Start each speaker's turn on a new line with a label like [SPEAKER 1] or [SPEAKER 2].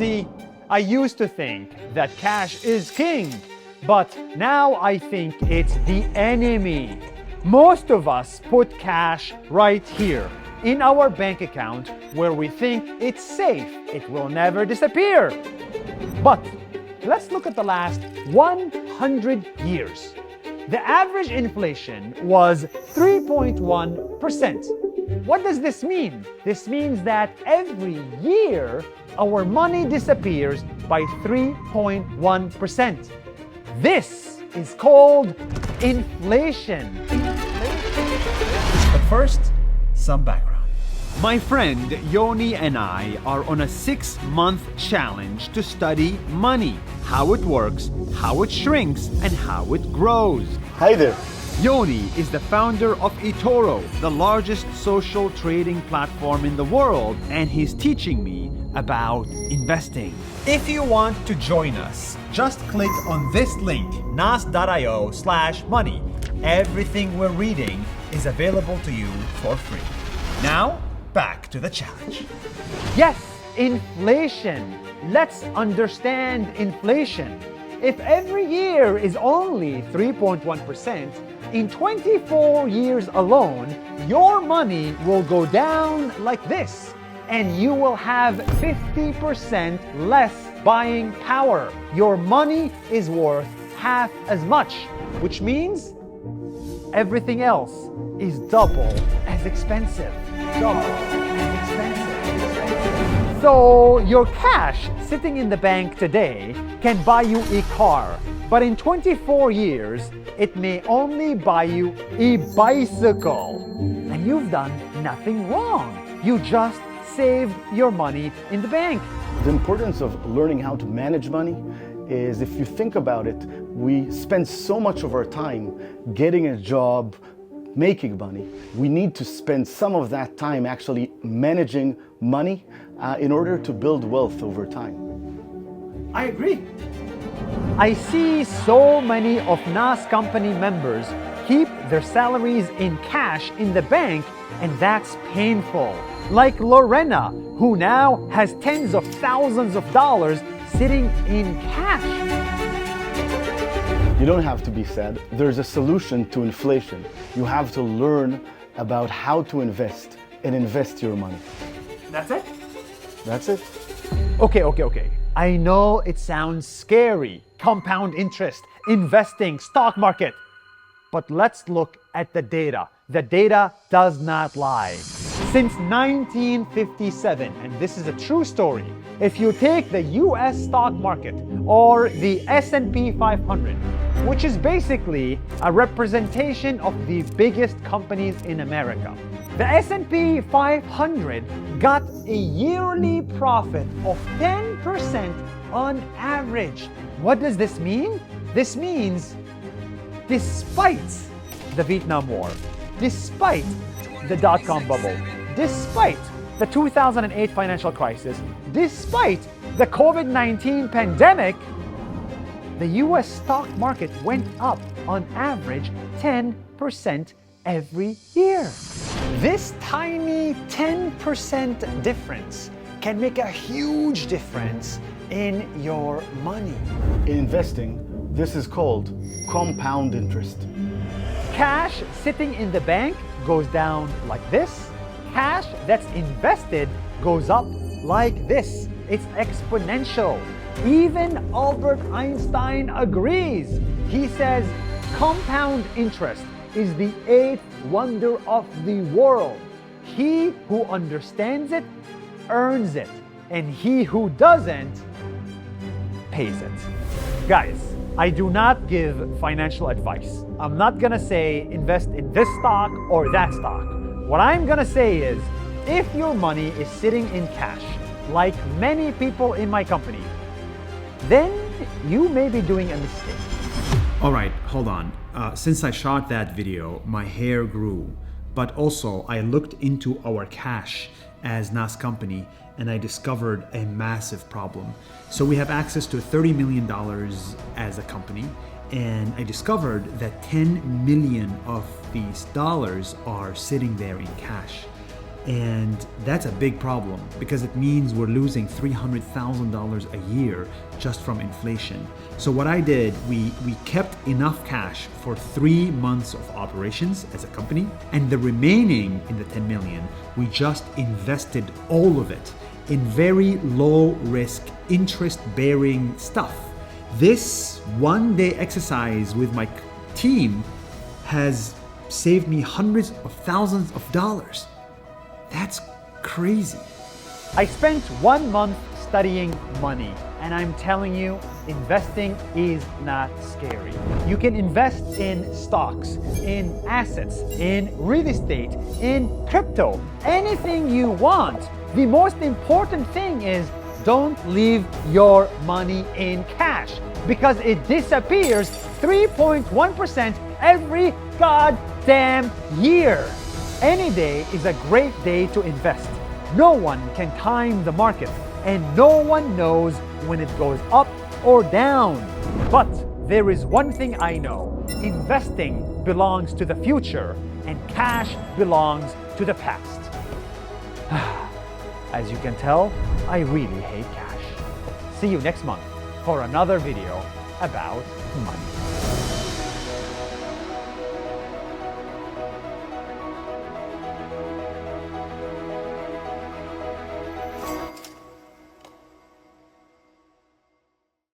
[SPEAKER 1] See, I used to think that cash is king, but now I think it's the enemy. Most of us put cash right here in our bank account where we think it's safe, it will never disappear. But let's look at the last 100 years. The average inflation was 3.1%. What does this mean? This means that every year our money disappears by 3.1%. This is called inflation. But first, some background. My friend Yoni and I are on a 6-month challenge to study money, how it works, how it shrinks, and how it grows.
[SPEAKER 2] Hi there.
[SPEAKER 1] Yoni is the founder of eToro, the largest social trading platform in the world, and he's teaching me about investing. If you want to join us, just click on this link, nas.io/money. Everything we're reading is available to you for free. Now, back to the challenge. Yes, inflation. Let's understand inflation. If every year is only 3.1%, in 24 years alone, your money will go down like this, and you will have 50% less buying power. Your money is worth half as much, which means everything else is double as expensive. So your cash sitting in the bank today can buy you a car, but in 24 years, it may only buy you a bicycle. And you've done nothing wrong. You just saved your money in the bank.
[SPEAKER 2] The importance of learning how to manage money is, if you think about it, we spend so much of our time getting a job, making money. We need to spend some of that time actually managing money in order to build wealth over time.
[SPEAKER 1] I agree. I see so many of Nas Company members keep their salaries in cash in the bank, and that's painful. Like Lorena, who now has tens of thousands of dollars sitting in cash.
[SPEAKER 2] You don't have to be sad. There's a solution to inflation. You have to learn about how to invest and invest your money.
[SPEAKER 1] That's it?
[SPEAKER 2] That's it.
[SPEAKER 1] Okay. I know it sounds scary. Compound interest, investing, stock market. But let's look at the data. The data does not lie. Since 1957, and this is a true story, if you take the US stock market or the S&P 500, which is basically a representation of the biggest companies in America, the S&P 500 got a yearly profit of 10% on average. What does this mean? This means despite the Vietnam War, despite the dot-com bubble, despite the 2008 financial crisis, despite the COVID-19 pandemic, the US stock market went up on average 10% every year. This tiny 10% difference can make a huge difference in your money.
[SPEAKER 2] In investing, this is called compound interest.
[SPEAKER 1] Cash sitting in the bank goes down like this. Cash that's invested goes up like this. It's exponential. Even Albert Einstein agrees. He says compound interest is the 8th wonder of the world. He who understands it earns it, and he who doesn't pays it. Guys, I do not give financial advice. I'm not gonna say invest in this stock or that stock. What I'm gonna say is, if your money is sitting in cash, like many people in my company, then you may be doing a mistake.
[SPEAKER 3] All right, hold on. Since I shot that video, my hair grew, but also I looked into our cash as Nas Company and I discovered a massive problem. So we have access to $30 million as a company, and I discovered that 10 million of these dollars are sitting there in cash. And that's a big problem because it means we're losing $300,000 a year just from inflation. So what I did, we kept enough cash for 3 months of operations as a company, and the remaining in the 10 million, we just invested all of it in very low risk, interest bearing stuff. This one day exercise with my team has saved me hundreds of thousands of dollars. That's crazy.
[SPEAKER 1] I spent 1 month studying money, and I'm telling you, investing is not scary. You can invest in stocks, in assets, in real estate, in crypto, anything you want. The most important thing is don't leave your money in cash because it disappears 3.1% every goddamn year. Any day is a great day to invest. No one can time the market, and no one knows when it goes up or down. But there is one thing I know. Investing belongs to the future, and cash belongs to the past. As you can tell, I really hate cash. See you next month for another video about money.